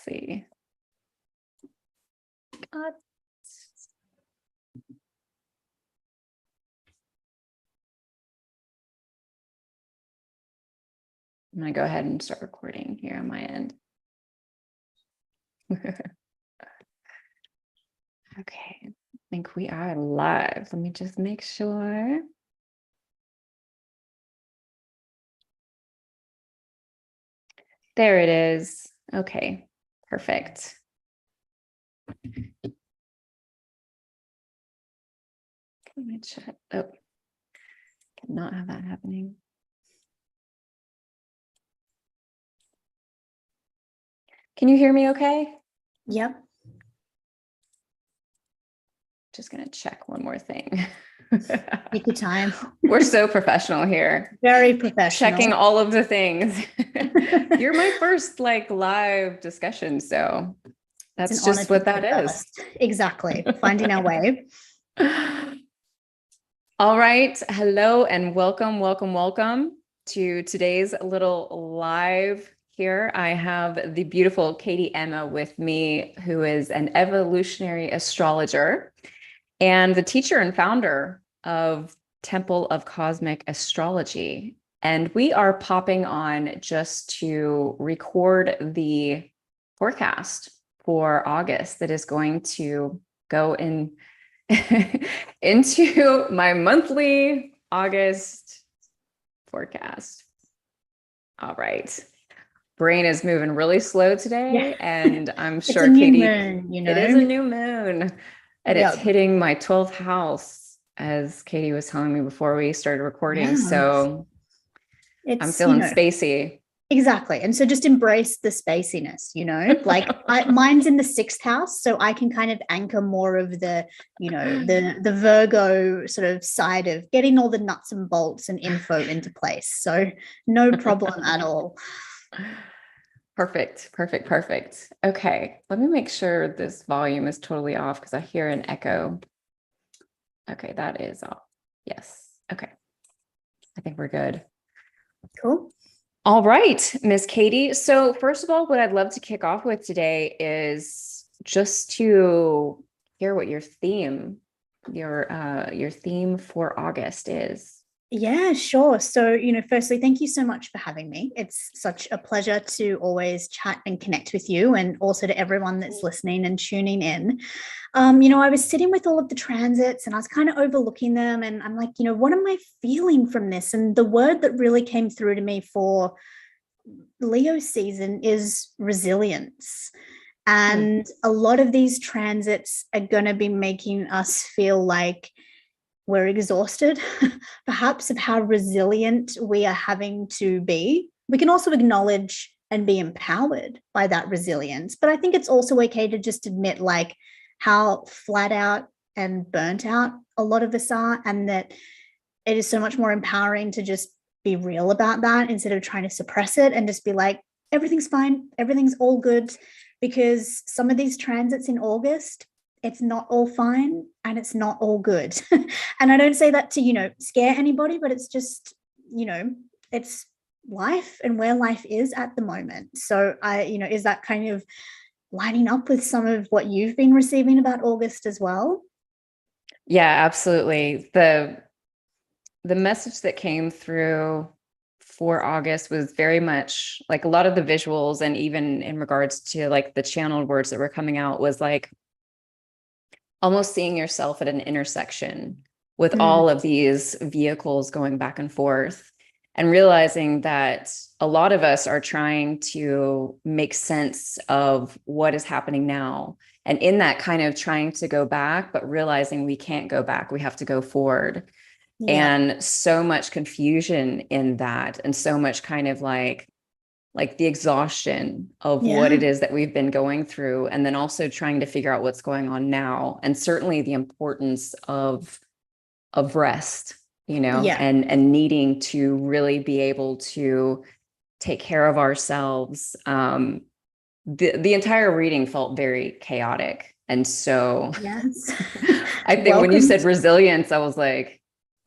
see. I'm going to go ahead and start recording here on my end. Okay, I think we are live. Let me just make sure. There it is. Okay, perfect. Let me check. Oh, cannot have that happening. Can you hear me okay? Yep. Just going to check one more thing. Take your time. We're so professional here. Very professional. Checking all of the things. You're my first live discussion, so that's just what that is. Exactly. Finding our way. All right. Hello and welcome to today's little live here. I have the beautiful Katie Emma with me, who is an evolutionary astrologer and the teacher and founder of Temple of Cosmic Astrology. And we are popping on just to record the forecast for August that is going to go in into my monthly August forecast. All right. Brain is moving really slow today, and I'm sure it's a Katie, new moon, you know? It is a new moon, and Yep. it's hitting my 12th house, as Katie was telling me before we started recording. Yeah. So I'm feeling spacey. Exactly. And so just embrace the spaciness, mine's in the 6th house, so I can kind of anchor more of the, the Virgo sort of side of getting all the nuts and bolts and info into place. So no problem at all. Perfect. Okay, let me make sure this volume is totally off because I hear an echo. Okay, that is off. Yes. Okay. I think we're good. Cool. All right, Miss Katie. So first of all, what I'd love to kick off with today is just to hear what your theme for August is. Yeah, sure. So, firstly, thank you so much for having me. It's such a pleasure to always chat and connect with you, and also to everyone that's listening and tuning in. I was sitting with all of the transits and I was kind of overlooking them, and I'm like, what am I feeling from this? And the word that really came through to me for Leo season is resilience. And a lot of these transits are going to be making us feel like we're exhausted, perhaps, of how resilient we are having to be. We can also acknowledge and be empowered by that resilience. But I think it's also okay to just admit how flat out and burnt out a lot of us are, and that it is so much more empowering to just be real about that instead of trying to suppress it and just be like, everything's fine, everything's all good. Because some of these transits in August, it's not all fine and it's not all good. And I don't say that to, scare anybody, but it's just, it's life and where life is at the moment. So is that kind of lining up with some of what you've been receiving about August as well? Yeah, absolutely. The message that came through for August was very much like a lot of the visuals, and even in regards to the channeled words that were coming out, was almost seeing yourself at an intersection with all of these vehicles going back and forth, and realizing that a lot of us are trying to make sense of what is happening now. And in that kind of trying to go back, but realizing we can't go back, we have to go forward. Yeah. And so much confusion in that, and so much kind of like the exhaustion of what it is that we've been going through, and then also trying to figure out what's going on now, and certainly the importance of rest, and needing to really be able to take care of ourselves. The entire reading felt very chaotic, and so yes. I think when you said resilience, I was like,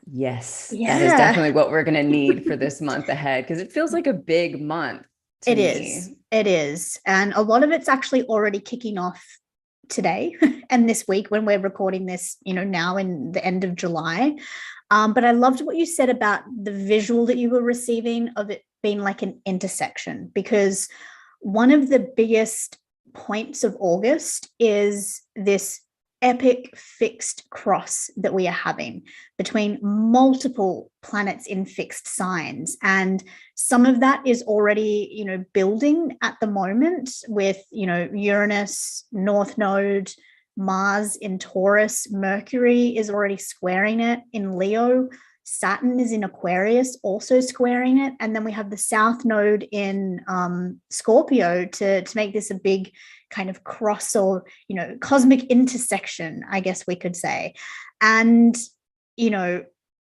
yes, that is definitely what we're going to need for this month ahead, because it feels like a big month to It me. is. It is. And a lot of it's actually already kicking off today and this week when we're recording this, now in the end of July. But I loved what you said about the visual that you were receiving of it being like an intersection, because one of the biggest points of August is this epic fixed cross that we are having between multiple planets in fixed signs. And some of that is already, building at the moment with, Uranus, North Node, Mars in Taurus, Mercury is already squaring it in Leo, Saturn is in Aquarius, also squaring it. And then we have the South Node in Scorpio to make this a big kind of cross or, cosmic intersection, I guess we could say. And,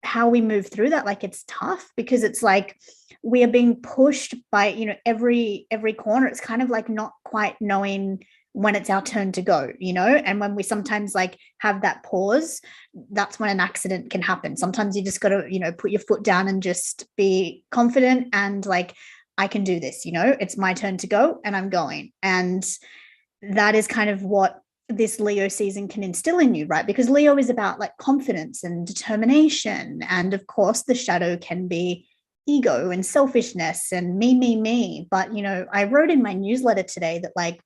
how we move through that, like it's tough because it's like we are being pushed by, every corner. It's kind of like not quite knowing when it's our turn to go, and when we sometimes like have that pause, that's when an accident can happen. Sometimes you just got to, put your foot down and just be confident and like, I can do this, it's my turn to go and I'm going. And that is kind of what this Leo season can instill in you, right? Because Leo is about like confidence and determination. And of course, the shadow can be ego and selfishness and me. But, I wrote in my newsletter today that like,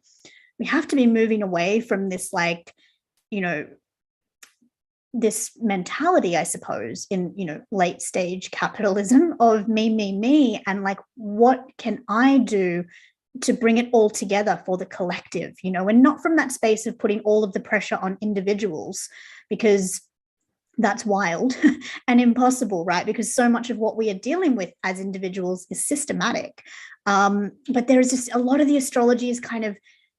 we have to be moving away from this, like, this mentality, I suppose, in, late stage capitalism of me, and like, what can I do to bring it all together for the collective, and not from that space of putting all of the pressure on individuals, because that's wild and impossible, right? Because so much of what we are dealing with as individuals is systematic. But there is just a lot of the astrology is kind of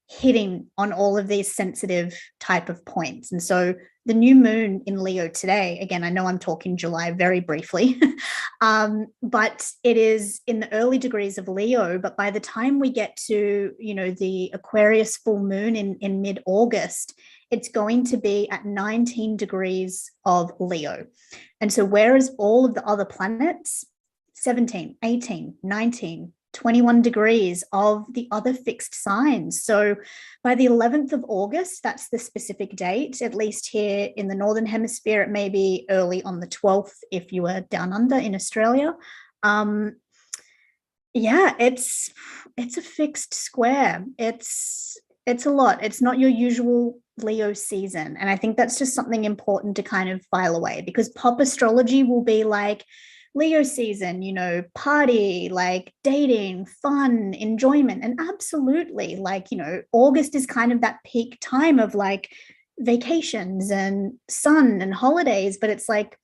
hitting on all of these sensitive type of points. And so the new moon in Leo today, again, I know I'm talking July very briefly, but it is in the early degrees of Leo. But by the time we get to, the Aquarius full moon in mid-August, it's going to be at 19 degrees of Leo. And so whereas all of the other planets, 17, 18, 19, 21 degrees of the other fixed signs. So by the 11th of August, that's the specific date, at least here in the Northern Hemisphere, it may be early on the 12th if you are down under in Australia. It's a fixed square. It's a lot. It's not your usual Leo season. And I think that's just something important to kind of file away, because pop astrology will be like, Leo season, party, like dating, fun, enjoyment. And absolutely, like, August is kind of that peak time of like vacations and sun and holidays. But it's like,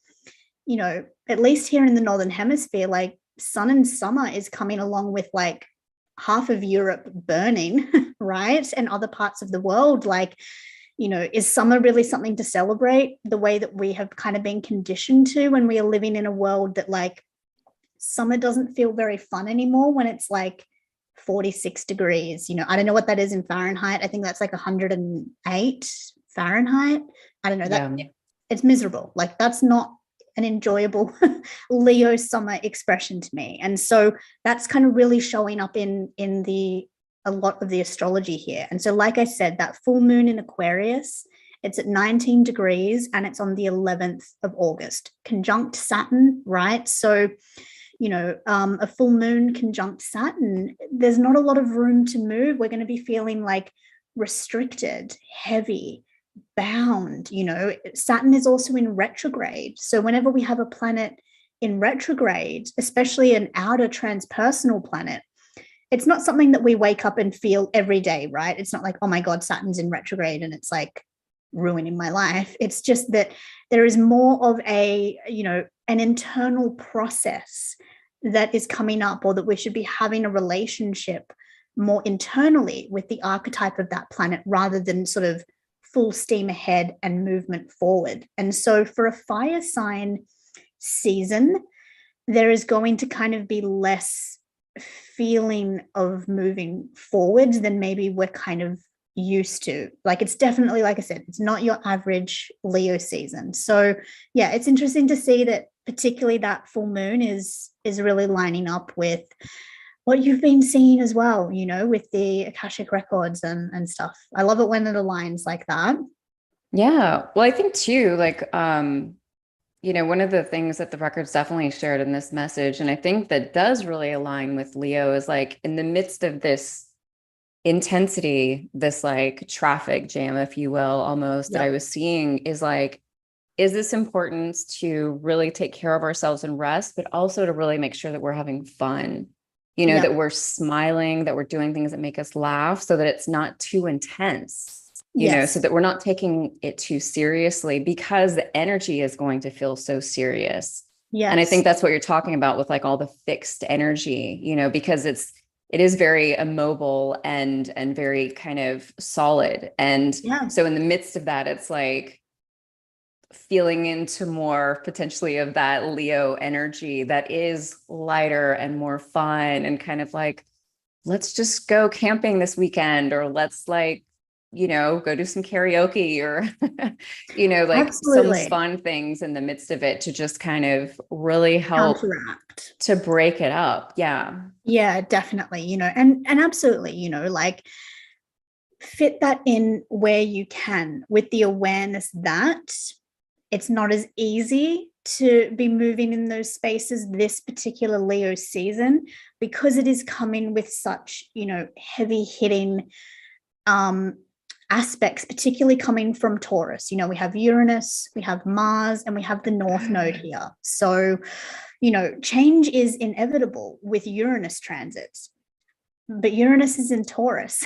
at least here in the Northern Hemisphere, like sun and summer is coming along with like half of Europe burning, right? And other parts of the world, like, is summer really something to celebrate the way that we have kind of been conditioned to when we are living in a world that like summer doesn't feel very fun anymore when it's like 46 degrees? I don't know what that is in Fahrenheit. I think that's like 108 Fahrenheit. I don't know that. Yeah. It's miserable. Like that's not an enjoyable Leo summer expression to me. And so that's kind of really showing up in a lot of the astrology here. And so, like I said, that full moon in Aquarius, it's at 19 degrees and it's on the 11th of August, conjunct Saturn, right? So, a full moon conjunct Saturn, there's not a lot of room to move. We're going to be feeling like restricted, heavy, bound. Saturn is also in retrograde. So whenever we have a planet in retrograde, especially an outer transpersonal planet, it's not something that we wake up and feel every day, right? It's not like, oh my God, Saturn's in retrograde and it's like ruining my life. It's just that there is more of an internal process that is coming up, or that we should be having a relationship more internally with the archetype of that planet rather than sort of full steam ahead and movement forward. And so for a fire sign season, there is going to kind of be less feeling of moving forward than maybe we're kind of used to. Like it's definitely, like I said, it's not your average Leo season. So yeah, it's interesting to see that particularly that full moon is really lining up with what you've been seeing as well, you know, with the Akashic records and stuff. I love it when it aligns like that. Yeah. Well, I think too, like, one of the things that the records definitely shared in this message, and I think that does really align with Leo, is like in the midst of this intensity, this like traffic jam, if you will, almost that I Yep. was seeing, is like, is this importance to really take care of ourselves and rest, but also to really make sure that we're having fun, that Yep. we're smiling, that we're doing things that make us laugh so that it's not too intense, so Yes. that we're not taking it too seriously because the energy is going to feel so serious. And I Yes. think that's what you're talking about with like all the fixed energy, because it is very immobile and very kind of solid. And Yeah. so in the midst of that, it's like feeling into more potentially of that Leo energy that is lighter and more fun and kind of like, let's just go camping this weekend, or let's like, go do some karaoke, or, like some Absolutely. fun things in the midst of it to just kind of really help Counteract. to break it up. Yeah. Yeah, definitely, and absolutely, like fit that in where you can with the awareness that it's not as easy to be moving in those spaces this particular Leo season because it is coming with such, heavy hitting aspects, particularly coming from Taurus. We have Uranus, we have Mars, and we have the North Node here. So, change is inevitable with Uranus transits. But Uranus is in Taurus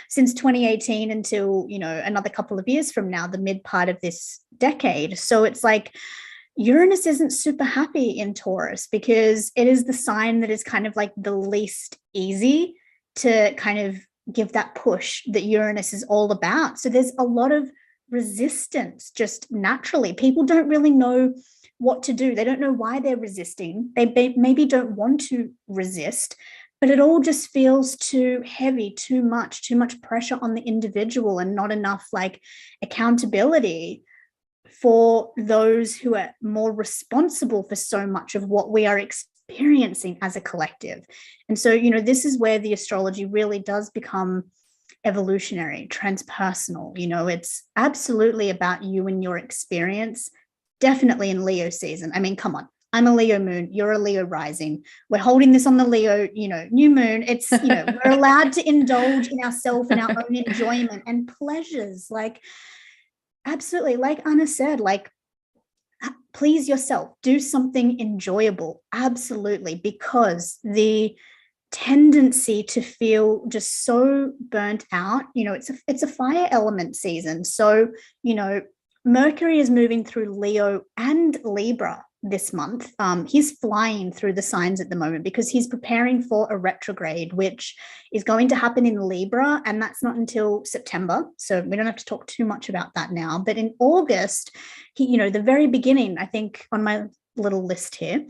since 2018 until, another couple of years from now, the mid part of this decade. So it's like Uranus isn't super happy in Taurus because it is the sign that is kind of like the least easy to kind of give that push that Uranus is all about. So there's a lot of resistance just naturally. People don't really know what to do. They don't know why they're resisting. They maybe don't want to resist, but it all just feels too heavy, too much pressure on the individual and not enough like accountability for those who are more responsible for so much of what we are experiencing as a collective. And so, this is where the astrology really does become evolutionary, transpersonal. It's absolutely about you and your experience, definitely in Leo season. I mean, come on. I'm a Leo moon, you're a Leo rising. We're holding this on the Leo, new moon. It's, we're allowed to indulge in ourselves and our own enjoyment and pleasures. Like, absolutely, like Anna said, like, please yourself, do something enjoyable. Absolutely, because the tendency to feel just so burnt out, it's a fire element season. So, Mercury is moving through Leo and Libra this month. He's flying through the signs at the moment because he's preparing for a retrograde, which is going to happen in Libra, and that's not until September. So we don't have to talk too much about that now. But in August, the very beginning, I think on my little list here,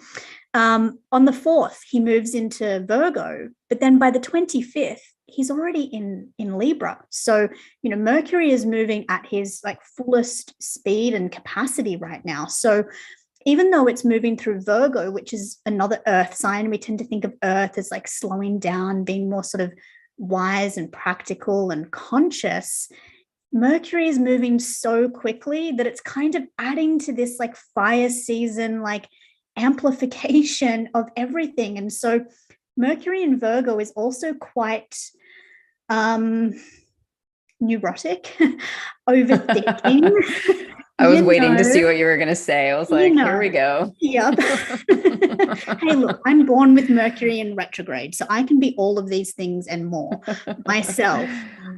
on the 4th, he moves into Virgo, but then by the 25th, he's already in Libra. So, Mercury is moving at his like fullest speed and capacity right now. So even though it's moving through Virgo, which is another earth sign, we tend to think of earth as like slowing down, being more sort of wise and practical and conscious. Mercury is moving so quickly that it's kind of adding to this like fire season, like amplification of everything. And so Mercury in Virgo is also quite neurotic, overthinking. I was waiting to see what you were going to say. I was like, here we go. Yep. Hey, look, I'm born with Mercury in retrograde, so I can be all of these things and more myself.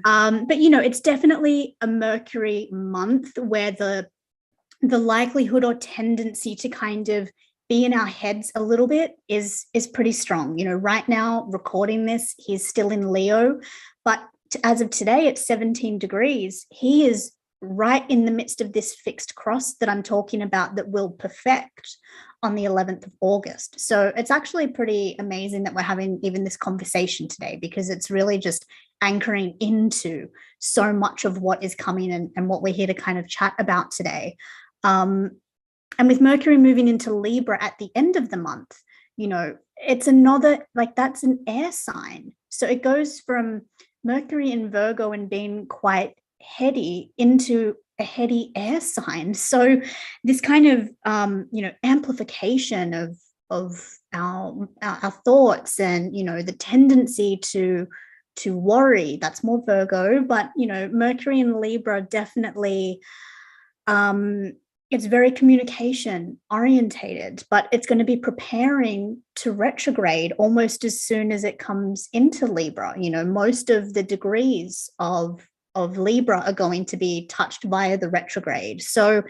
But it's definitely a Mercury month where the likelihood or tendency to kind of be in our heads a little bit is pretty strong. Right now, recording this, he's still in Leo, but as of today, at 17 degrees, he is right in the midst of this fixed cross that I'm talking about that will perfect on the 11th of August. So it's actually pretty amazing that we're having even this conversation today, because it's really just anchoring into so much of what is coming and what we're here to kind of chat about today. And with Mercury moving into Libra at the end of the month, it's another, like, that's an air sign. So it goes from Mercury in Virgo and being quite heady into a heady air sign. So this kind of amplification of our thoughts, and the tendency to worry, that's more Virgo. But Mercury in Libra definitely, it's very communication orientated, but it's going to be preparing to retrograde almost as soon as it comes into Libra. Most of the degrees of Libra are going to be touched via the retrograde. So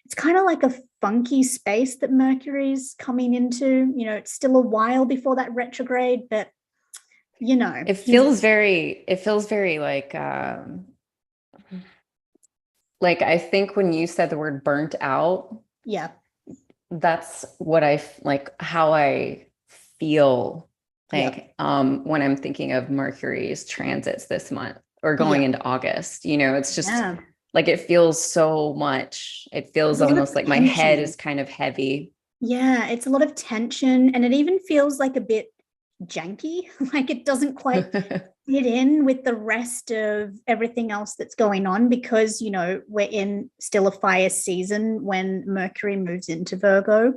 it's kind of like a funky space that Mercury's coming into. It's still a while before that retrograde, but it feels very like I think when you said the word burnt out, yeah, that's what like how I feel like when I'm thinking of Mercury's transits this month or going into August. It's just like it feels so much. It feels almost like my head is kind of heavy. Yeah, it's a lot of tension, and it even feels like a bit janky, like it doesn't quite fit in with the rest of everything else that's going on, because we're in still a fire season when Mercury moves into Virgo,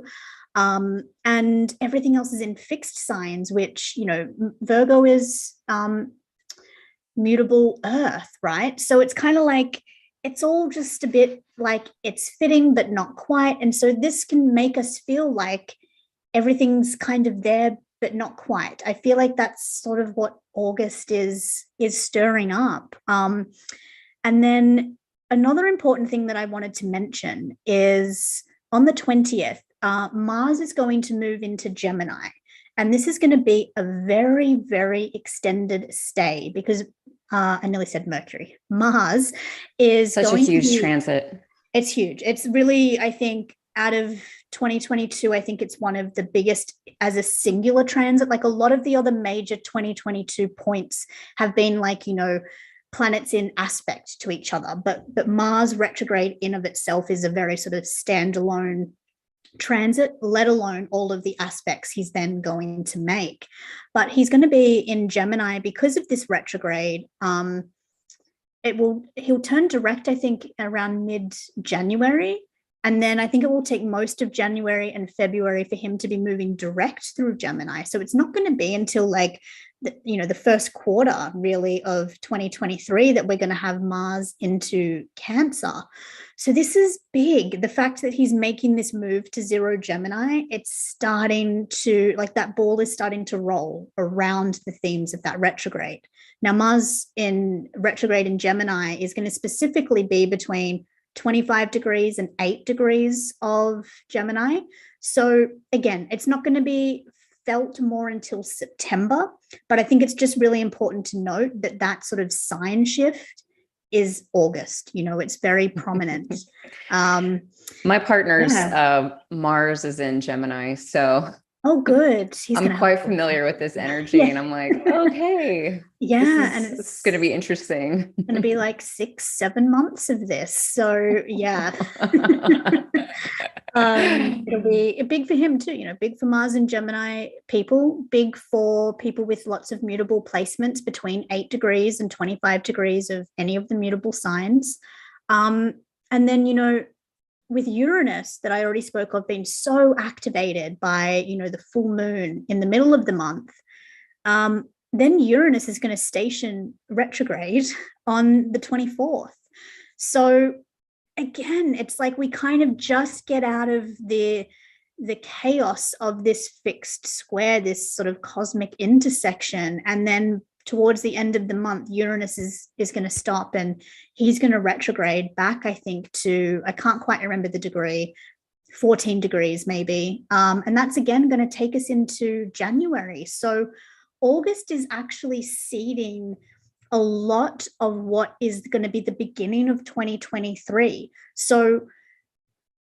and everything else is in fixed signs, which Virgo is mutable earth, right? So it's kind of like it's all just a bit like it's fitting but not quite. And so this can make us feel like everything's kind of there but not quite. I feel like that's sort of what August is stirring up. And then another important thing that I wanted to mention is on the 20th, Mars is going to move into Gemini. And this is going to be a very, very extended stay, because I nearly said Mercury. Mars is such a huge transit. It's huge. It's really, I think, out of 2022, I think it's one of the biggest as a singular transit. Like a lot of the other major 2022 points have been like, planets in aspect to each other. But Mars retrograde in of itself is a very sort of standalone transit, let alone all of the aspects he's then going to make. But he's going to be in Gemini because of this retrograde. He'll turn direct, I think, around mid-January. And then I think it will take most of January and February for him to be moving direct through Gemini. So it's not going to be until like the first quarter really of 2023 that we're going to have Mars into Cancer. So this is big. The fact that he's making this move to zero Gemini, it's starting to, like, that ball is starting to roll around the themes of that retrograde. Now, Mars in retrograde in Gemini is going to specifically be between 25 degrees and 8 degrees of Gemini. So again, it's not going to be felt more until September, but I think it's just really important to note that that sort of sign shift is August. It's very prominent. My partner's Mars is in Gemini, so oh, good. I'm quite familiar with this energy, and I'm like, okay, and it's going to be interesting. Going to be like 6-7 months of this. So yeah. It'll be big for him too, big for Mars and Gemini people, big for people with lots of mutable placements between 8 degrees and 25 degrees of any of the mutable signs. And then, with Uranus that I already spoke of being so activated by, the full moon in the middle of the month, then Uranus is going to station retrograde on the 24th. So again, it's like we kind of just get out of the chaos of this fixed square, this sort of cosmic intersection, and then towards the end of the month, Uranus is going to stop and he's going to retrograde back, I think, to, I can't quite remember the degree, 14 degrees maybe. And that's again going to take us into January. So August is actually seeding a lot of what is going to be the beginning of 2023. So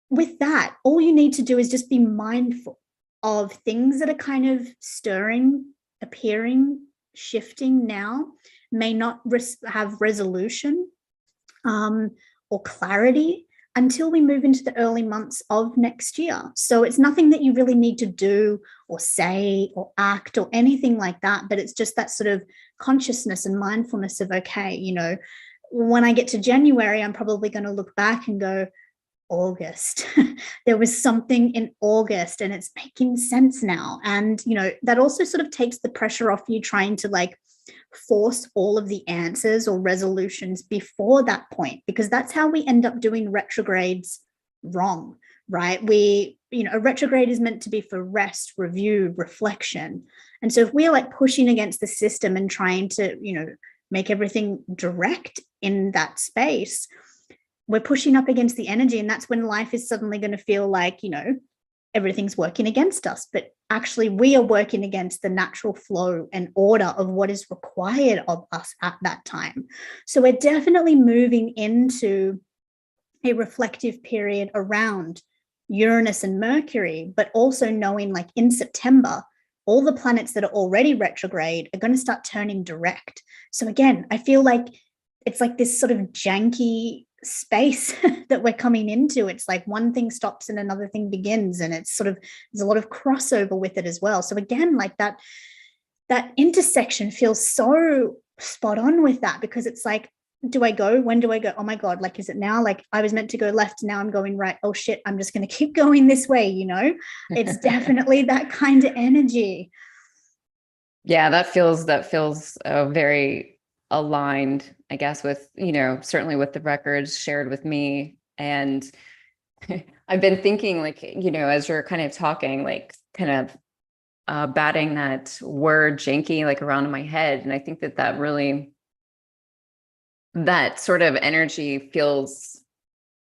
with that, all you need to do is just be mindful of things that are kind of stirring, appearing, shifting now, may not have resolution or clarity until we move into the early months of next year. So it's nothing that you really need to do or say or act or anything like that, but it's just that sort of consciousness and mindfulness of, okay, you know, when I get to January, I'm probably going to look back and go, August. There was something in August and it's making sense now. And, you know, that also sort of takes the pressure off you trying to like force all of the answers or resolutions before that point, because that's how we end up doing retrogrades wrong, right? You know, a retrograde is meant to be for rest, review, reflection. And so if we're like pushing against the system and trying to, you know, make everything direct in that space, we're pushing up against the energy. And that's when life is suddenly going to feel like, you know, everything's working against us. But actually, we are working against the natural flow and order of what is required of us at that time. So we're definitely moving into a reflective period around Uranus and Mercury, but also knowing like in September, all the planets that are already retrograde are going to start turning direct. So again, I feel like it's like this sort of janky space that we're coming into. It's like one thing stops and another thing begins, and it's sort of, there's a lot of crossover with it as well. So again, like that intersection feels so spot on with that, because it's like, do I go? When do I go? Oh my God, like, is it now? Like I was meant to go left, now I'm going right. Oh shit, I'm just going to keep going this way, you know? It's definitely that kind of energy. Yeah, that feels very aligned, I guess, with, you know, certainly with the records shared with me. And I've been thinking, like, you know, as you're kind of talking, like kind of batting that word janky like around in my head. And I think that really, that sort of energy feels,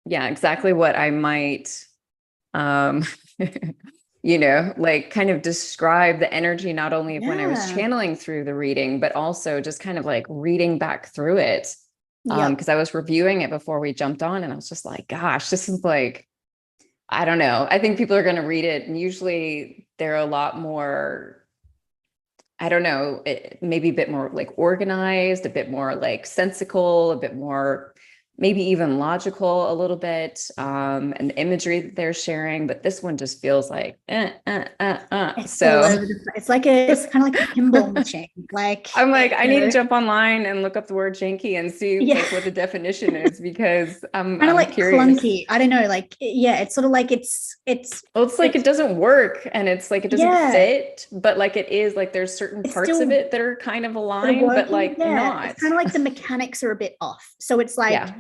yeah, exactly what I might you know, like kind of describe the energy, not only of when I was channeling through the reading, but also just kind of like reading back through it. Because I was reviewing it before we jumped on, and I was just like, gosh, this is like, I don't know. I think people are going to read it, and usually they're a lot more, I don't know, maybe a bit more like organized, a bit more like sensical, a bit more maybe even logical a little bit, and the imagery that they're sharing. But this one just feels like It's so it's like it's kind of like a pinball machine. Like I'm like, I need to jump online and look up the word janky and see like what the definition is, because I'm kind of like curious. Clunky. I don't know, like, yeah, it's sort of like it's well, it's like it doesn't work, and it's like it doesn't fit, but like it is like there's certain parts of it that are kind of aligned, but like not. It's kind of like the mechanics are a bit off. So it's like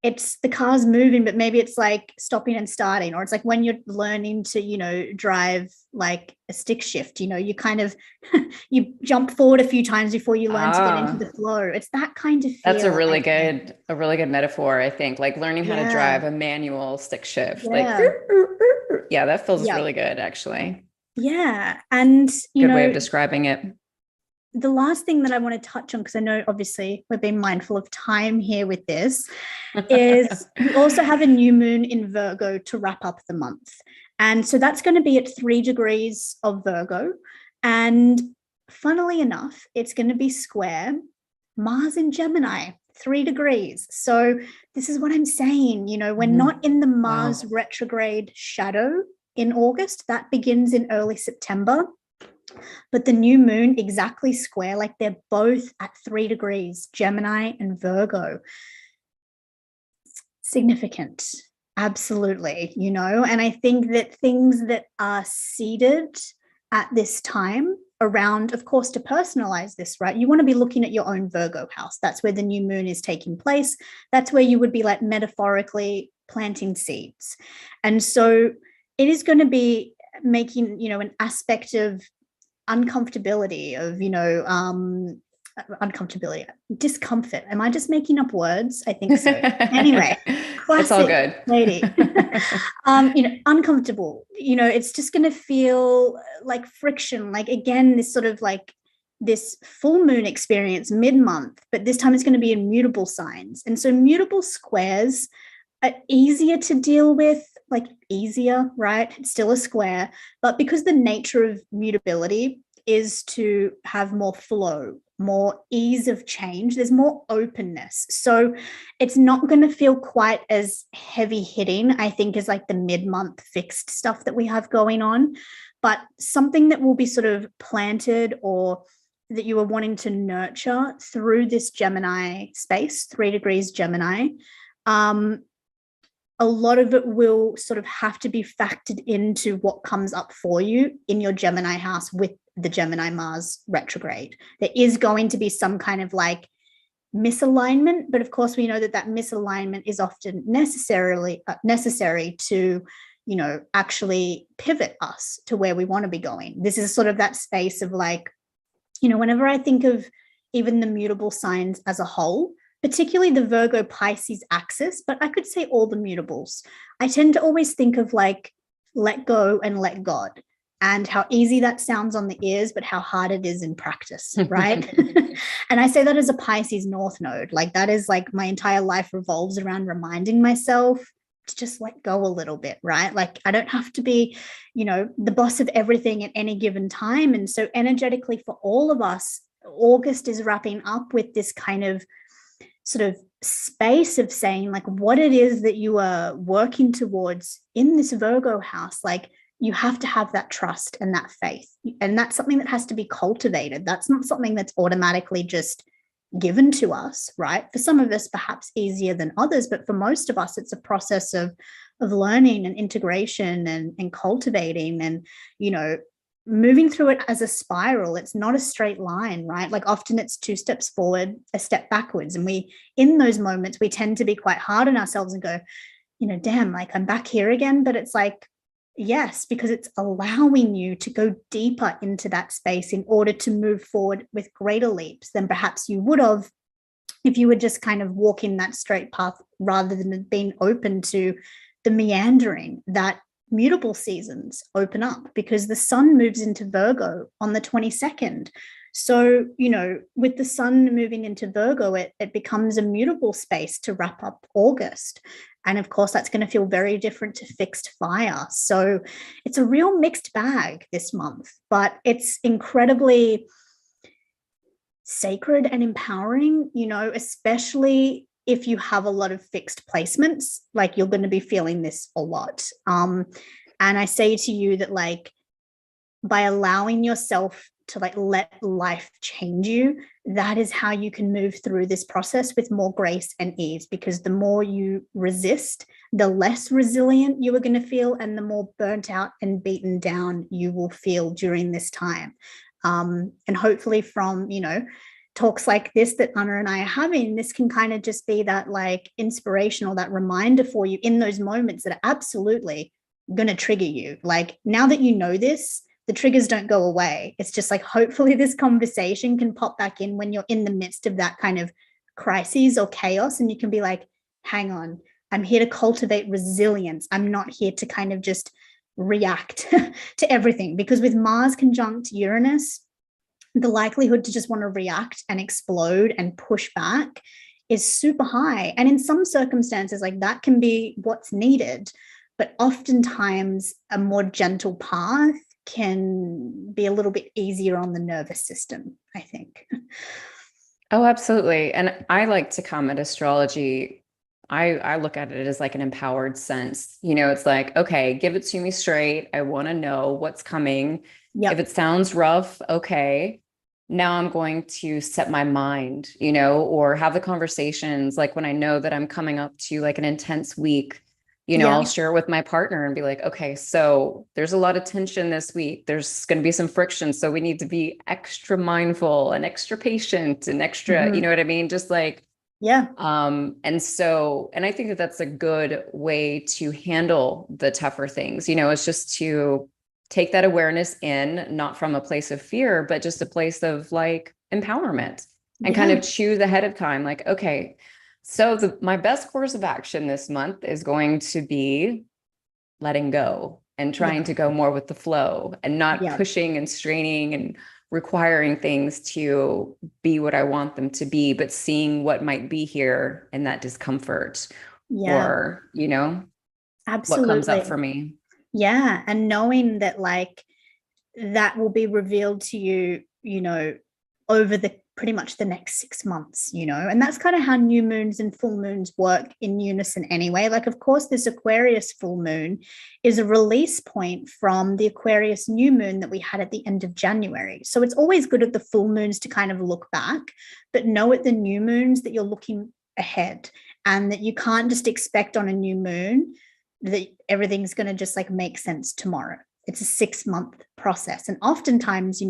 it's the car's moving, but maybe it's like stopping and starting, or it's like when you're learning to, you know, drive like a stick shift, you know, you kind of you jump forward a few times before you learn to get into the flow. It's that kind of feel. That's a really good metaphor, I think, like learning how to drive a manual stick shift. Like that feels really good, actually. And you know, good way of describing it. The last thing that I want to touch on, because I know obviously we're being mindful of time here with this, is we also have a new moon in Virgo to wrap up the month. And so that's going to be at 3 degrees of Virgo. And funnily enough, it's going to be square Mars in Gemini, 3 degrees. So this is what I'm saying, you know, we're not in the Mars retrograde shadow in August. That begins in early September. But the new moon exactly square, like they're both at 3 degrees, Gemini and Virgo. Significant, absolutely, you know. And I think that things that are seeded at this time around, of course, to personalize this, right? You want to be looking at your own Virgo house. That's where the new moon is taking place. That's where you would be like metaphorically planting seeds. And so it is going to be making, you know, an aspect of uncomfortability, of, you know, uncomfortability, discomfort. Am I just making up words? I think so. Anyway, it's all good, lady. You know, uncomfortable. You know, it's just going to feel like friction. Like again, this sort of like this full moon experience mid-month, but this time it's going to be in mutable signs, and so mutable squares are easier to deal with. Like easier, right? It's still a square, but because the nature of mutability is to have more flow, more ease of change. There's more openness. So it's not going to feel quite as heavy hitting, I think, as like the mid-month fixed stuff that we have going on, but something that will be sort of planted or that you are wanting to nurture through this Gemini space, 3 degrees Gemini. A lot of it will sort of have to be factored into what comes up for you in your Gemini house with the Gemini Mars retrograde. There is going to be some kind of like misalignment, but of course we know that that misalignment is often necessary to, you know, actually pivot us to where we want to be going. This is sort of that space of like, you know, whenever I think of even the mutable signs as a whole, particularly the Virgo Pisces axis, but I could say all the mutables, I tend to always think of like let go and let God, and how easy that sounds on the ears, but how hard it is in practice, right? And I say that as a Pisces North node. Like that is like my entire life revolves around reminding myself to just let go a little bit, right? Like I don't have to be, you know, the boss of everything at any given time. And so energetically for all of us, August is wrapping up with this kind of sort of space of saying like what it is that you are working towards in this Virgo house. Like you have to have that trust and that faith. And that's something that has to be cultivated. That's not something that's automatically just given to us, right? For some of us, perhaps easier than others, but for most of us, it's a process of learning and integration and cultivating and, you know, moving through it as a spiral. It's not a straight line, right? Like often it's 2 steps forward, a step backwards. And we, in those moments, we tend to be quite hard on ourselves and go, you know, damn, like I'm back here again. But it's like, yes, because it's allowing you to go deeper into that space in order to move forward with greater leaps than perhaps you would have if you were just kind of walking that straight path rather than being open to the meandering that mutable seasons open up, because the sun moves into Virgo on the 22nd. So, you know, with the sun moving into Virgo, it becomes a mutable space to wrap up August. And of course, that's going to feel very different to fixed fire. So it's a real mixed bag this month, but it's incredibly sacred and empowering, you know, especially if you have a lot of fixed placements, like you're going to be feeling this a lot. And I say to you that like by allowing yourself to like let life change you, that is how you can move through this process with more grace and ease, because the more you resist, the less resilient you are going to feel and the more burnt out and beaten down you will feel during this time. And hopefully from, you know, talks like this that Anna and I are having, this can kind of just be that like inspirational, that reminder for you in those moments that are absolutely going to trigger you. Like now that you know this, the triggers don't go away. It's just like, hopefully this conversation can pop back in when you're in the midst of that kind of crises or chaos. And you can be like, hang on, I'm here to cultivate resilience. I'm not here to kind of just react to everything, because with Mars conjunct Uranus, the likelihood to just want to react and explode and push back is super high. And in some circumstances, like that can be what's needed. But oftentimes a more gentle path can be a little bit easier on the nervous system, I think. Oh, absolutely. And I like to come at astrology. I look at it as like an empowered sense. You know, it's like, okay, give it to me straight. I want to know what's coming. Yep. If it sounds rough, okay, now I'm going to set my mind, you know, or have the conversations. Like when I know that I'm coming up to like an intense week, you know, I'll share with my partner and be like, okay, so there's a lot of tension this week. There's going to be some friction. So we need to be extra mindful and extra patient and extra, you know what I mean? Just like, yeah. And I think that that's a good way to handle the tougher things, you know, it's just to take that awareness in, not from a place of fear, but just a place of like empowerment and kind of choose ahead of time. Like, okay, so my best course of action this month is going to be letting go and trying to go more with the flow and not pushing and straining and requiring things to be what I want them to be, but seeing what might be here in that discomfort or, you know, absolutely what comes up for me. Yeah. And knowing that like that will be revealed to you, over the pretty much the next 6 months, and that's kind of how new moons and full moons work in unison anyway. Like, of course, this Aquarius full moon is a release point from the Aquarius new moon that we had at the end of January. So it's always good at the full moons to kind of look back, but know at the new moons that you're looking ahead, and that you can't just expect on a new moon that everything's going to just like make sense tomorrow. It's a 6-month process. And oftentimes,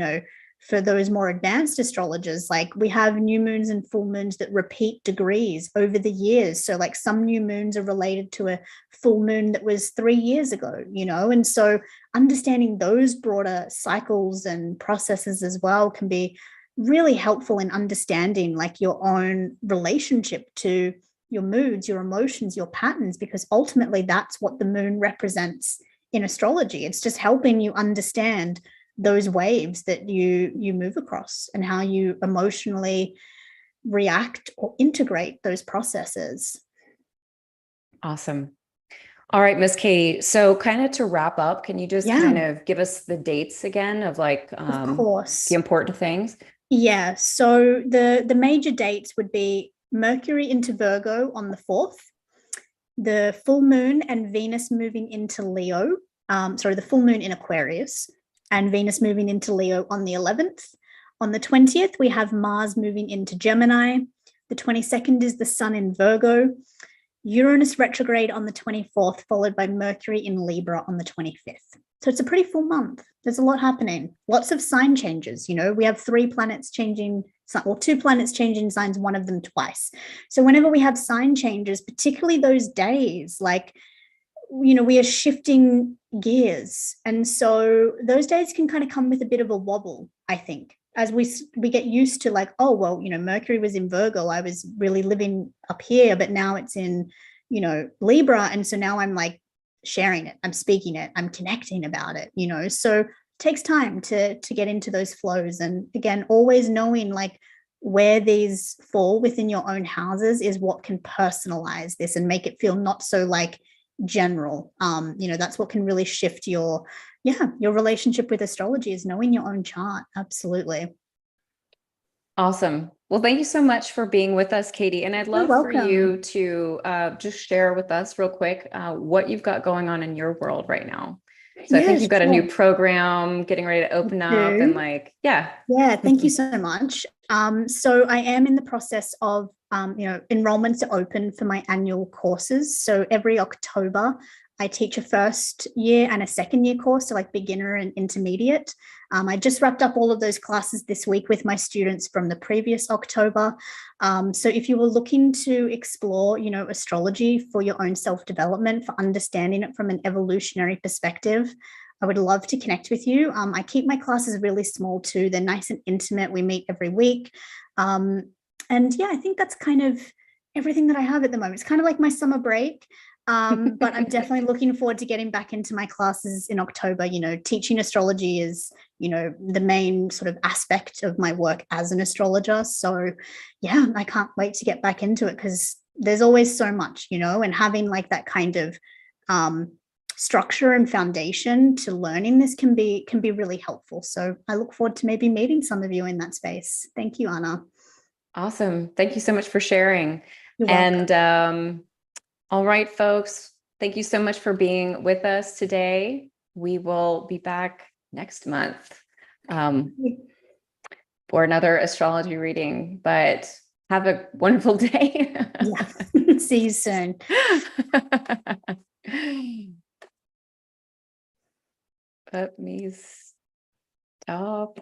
for those more advanced astrologers, like, we have new moons and full moons that repeat degrees over the years. So like some new moons are related to a full moon that was 3 years ago, and so understanding those broader cycles and processes as well can be really helpful in understanding like your own relationship to your moods, your emotions, your patterns, because ultimately that's what the moon represents in astrology. It's just helping you understand those waves that you move across and how you emotionally react or integrate those processes. Awesome. All right, Miss Katie. So kind of to wrap up, can you just kind of give us the dates again of like of course, the important things? Yeah. So the major dates would be Mercury into Virgo on the 4th, the full moon and Venus moving into Leo. The full moon in Aquarius and Venus moving into Leo on the 11th. On the 20th, we have Mars moving into Gemini. The 22nd is the Sun in Virgo. Uranus retrograde on the 24th, followed by Mercury in Libra on the 25th. So it's a pretty full month. There's a lot happening. Lots of sign changes. We have 3 planets changing, or 2 planets changing signs, one of them twice. So whenever we have sign changes, particularly those days, like, we are shifting gears. And so those days can kind of come with a bit of a wobble, I think, as we get used to like, oh, well, Mercury was in Virgo. I was really living up here, but now it's in, Libra. And so now I'm like sharing it, I'm speaking it, I'm connecting about it, so it takes time to get into those flows. And again, always knowing like where these fall within your own houses is what can personalize this and make it feel not so like general. That's what can really shift your relationship with astrology, is knowing your own chart. Absolutely. Awesome. Well, thank you so much for being with us, Katie. And I'd love for you to just share with us real quick what you've got going on in your world right now. So I think you've got a new program getting ready to open up and like, yeah. Thank you so much. So I am in the process of, enrollments are open for my annual courses. So every October, I teach a first year and a second year course, so like beginner and intermediate. I just wrapped up all of those classes this week with my students from the previous October. So if you were looking to explore, astrology for your own self-development, for understanding it from an evolutionary perspective, I would love to connect with you. I keep my classes really small too. They're nice and intimate. We meet every week. I think that's kind of everything that I have at the moment. It's kind of like my summer break. But I'm definitely looking forward to getting back into my classes in October. Teaching astrology is, the main sort of aspect of my work as an astrologer. So yeah, I can't wait to get back into it, because there's always so much, and having like that kind of structure and foundation to learning this can be really helpful. So I look forward to maybe meeting some of you in that space. Thank you, Anna. Awesome. Thank you so much for sharing. You're welcome. And all right, folks, thank you so much for being with us today. We will be back next month for another astrology reading, but have a wonderful day. Yeah. See you soon. Let me stop.